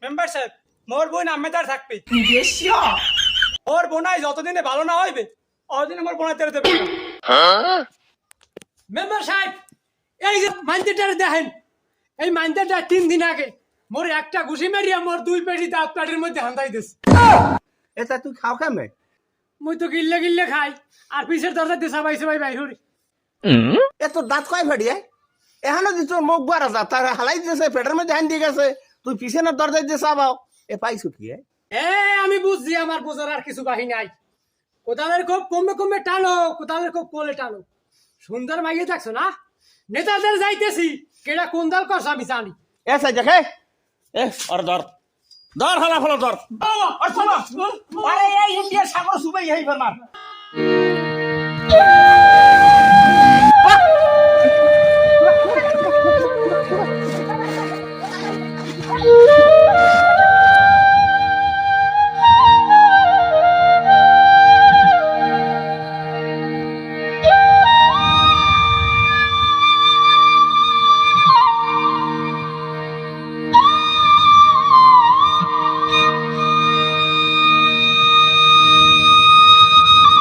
Member সাহেব মোর বোন আম্মেদার থাকবে ওর বোনাই যতদিনে ভালো না হইবে অতদিনে মোর বোনাই তেরে দেবে মেম্বার সাহেব এই যে মাইন্ডেটারে দেখেন এই মাইন্ডেটা 3 দিন আগে মোর একটা ঘুষি মারিয়া মোর 2 পেটি দাঁত পাটির মধ্যে হান্দাই দিস এটা তুই খাও কেমনে? মুই তো গিল্লে গিল্লে খাই আর পিছের দরজা দিয়ে সবাই সবাই বাইর হরি এ তোর দাঁত কয় ফাটিয়ে? এখানে দি তোর মুখ বাড়া যা তার হালাই দিয়েছে পেটের মধ্যে হান দিয়ে গেছে তুই পিছনের দরজায় দিয়ে চাবাও এ পাইছো কি? এ আমি বুঝছি আমার বোঝার আর কিছু বাহি নাই কোদালের খুব কমে কমে টানো কোদালের খুব কোলে টানো সুন্দর মাইয়ে দেখছো না নেতাদের যাইতেছি কেডা কোন দল কস আমি জানি এ সাই দেখে এ আর ধর ধর হালা ফলো ধর আর চলো আরে এই ইন্ডিয়ার সাগর সুবাই এই ফরমান Oh